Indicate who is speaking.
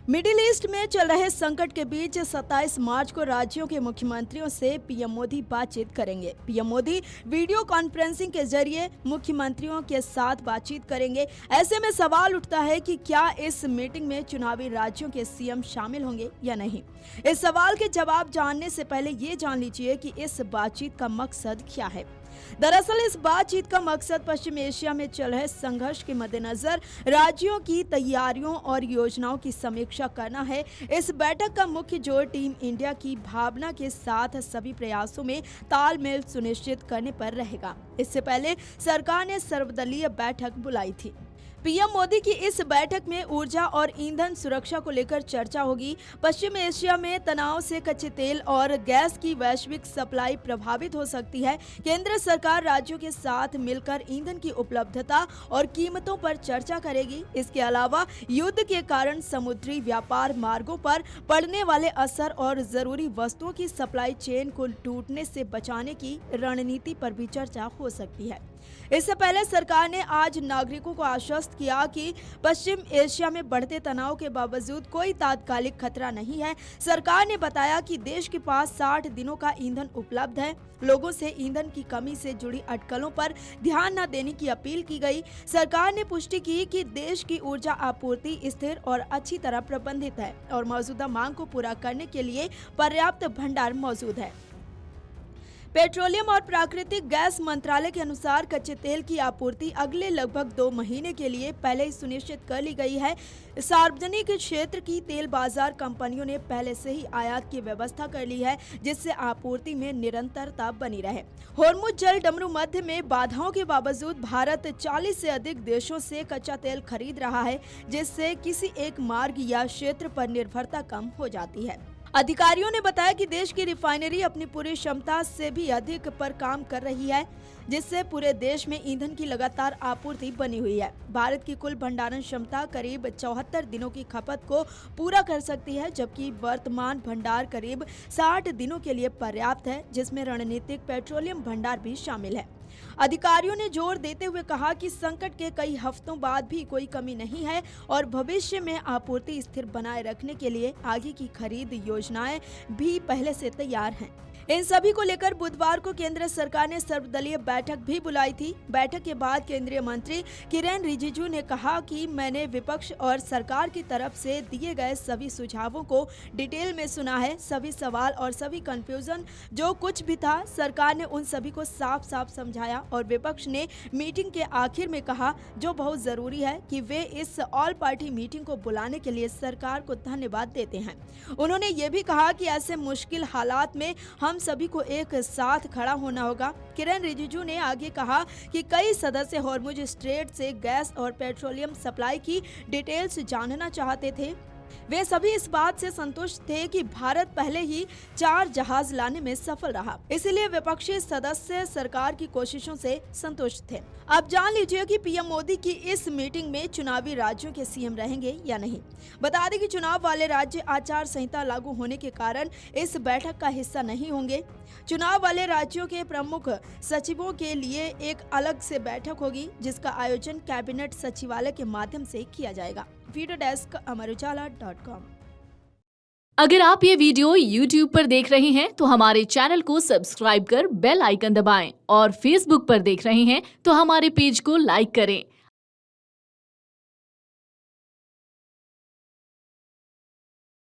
Speaker 1: Middle east में चल रहे संकट के बीच 27 मार्च को राज्यों के मुख्यमंत्रियों से पीएम मोदी बातचीत करेंगे। पीएम मोदी वीडियो कॉन्फ्रेंसिंग के जरिए मुख्यमंत्रियों के साथ बातचीत करेंगे। ऐसे में सवाल उठता है कि क्या इस मीटिंग में चुनावी राज्यों के सीएम शामिल होंगे या नहीं। इस सवाल के जवाब जानने से पहले ये जान लीजिए कि इस बातचीत का मकसद क्या है। दरअसल इस बातचीत का मकसद पश्चिम एशिया में चल रहे संघर्ष के मद्देनजर राज्यों की तैयारियों और योजनाओं की समीक्षा करना है। इस बैठक का मुख्य जोर टीम इंडिया की भावना के साथ सभी प्रयासों में तालमेल सुनिश्चित करने पर रहेगा। इससे पहले सरकार ने सर्वदलीय बैठक बुलाई थी। पीएम मोदी की इस बैठक में ऊर्जा और ईंधन सुरक्षा को लेकर चर्चा होगी। पश्चिम एशिया में तनाव से कच्चे तेल और गैस की वैश्विक सप्लाई प्रभावित हो सकती है। केंद्र सरकार राज्यों के साथ मिलकर ईंधन की उपलब्धता और कीमतों पर चर्चा करेगी। इसके अलावा युद्ध के कारण समुद्री व्यापार मार्गों पर पड़ने वाले असर और जरूरी वस्तुओं की सप्लाई चेन को टूटने से बचाने की रणनीति पर भी चर्चा हो सकती है। इससे पहले सरकार ने आज नागरिकों को आश्वस्त किया कि पश्चिम एशिया में बढ़ते तनाव के बावजूद कोई तात्कालिक खतरा नहीं है। सरकार ने बताया कि देश के पास 60 दिनों का ईंधन उपलब्ध है। लोगों से ईंधन की कमी से जुड़ी अटकलों पर ध्यान न देने की अपील की गई। सरकार ने पुष्टि की कि देश की ऊर्जा आपूर्ति स्थिर और अच्छी तरह प्रबंधित है और मौजूदा मांग को पूरा करने के लिए पर्याप्त भंडार मौजूद है। पेट्रोलियम और प्राकृतिक गैस मंत्रालय के अनुसार कच्चे तेल की आपूर्ति अगले लगभग 2 महीने के लिए पहले ही सुनिश्चित कर ली गई है। सार्वजनिक क्षेत्र की तेल बाजार कंपनियों ने पहले से ही आयात की व्यवस्था कर ली है, जिससे आपूर्ति में निरंतरता बनी रहे। होर्मुज जल डमरू मध्य में बाधाओं के बावजूद भारत 40 से अधिक देशों से कच्चा तेल खरीद रहा है, जिससे किसी एक मार्ग या क्षेत्र पर निर्भरता कम हो जाती है। अधिकारियों ने बताया कि देश की रिफाइनरी अपनी पूरी क्षमता से भी अधिक पर काम कर रही है, जिससे पूरे देश में ईंधन की लगातार आपूर्ति बनी हुई है। भारत की कुल भंडारण क्षमता करीब 74 दिनों की खपत को पूरा कर सकती है, जबकि वर्तमान भंडार करीब 60 दिनों के लिए पर्याप्त है, जिसमें रणनीतिक पेट्रोलियम भंडार भी शामिल है। अधिकारियों ने जोर देते हुए कहा कि संकट के कई हफ्तों बाद भी कोई कमी नहीं है और भविष्य में आपूर्ति स्थिर बनाए रखने के लिए आगे की खरीद योजनाएं भी पहले से तैयार हैं। इन सभी को लेकर बुधवार को केंद्र सरकार ने सर्वदलीय बैठक भी बुलाई थी। बैठक के बाद केंद्रीय मंत्री किरेन रिजिजू ने कहा कि मैंने विपक्ष और सरकार की तरफ से दिए गए सभी सुझावों को डिटेल में सुना है। सभी सवाल और सभी कंफ्यूजन जो कुछ भी था, सरकार ने उन सभी को साफ साफ समझाया और विपक्ष ने मीटिंग के आखिर में कहा, जो बहुत जरूरी है, कि वे इस ऑल पार्टी मीटिंग को बुलाने के लिए सरकार को धन्यवाद देते हैं। उन्होंने ये भी कहा कि ऐसे मुश्किल हालात में हम सभी को एक साथ खड़ा होना होगा। किरेन रिजिजू ने आगे कहा कि कई सदस्य हॉर्मुज स्ट्रेट से गैस और पेट्रोलियम सप्लाई की डिटेल्स जानना चाहते थे। वे सभी इस बात से संतुष्ट थे कि भारत पहले ही 4 जहाज लाने में सफल रहा, इसलिए विपक्षी सदस्य सरकार की कोशिशों से संतुष्ट थे। अब जान लीजिए कि पीएम मोदी की इस मीटिंग में चुनावी राज्यों के सीएम रहेंगे या नहीं। बता दें कि चुनाव वाले राज्य आचार संहिता लागू होने के कारण इस बैठक का हिस्सा नहीं होंगे। चुनाव वाले राज्यों के प्रमुख सचिवों के लिए एक अलग से बैठक होगी, जिसका आयोजन कैबिनेट सचिवालय के माध्यम से किया जाएगा। Video desk amarujala.com।
Speaker 2: अगर आप ये वीडियो YouTube पर देख रहे हैं तो हमारे चैनल को सब्सक्राइब कर बेल आइकन दबाएं और Facebook पर देख रहे हैं तो हमारे पेज को लाइक करें।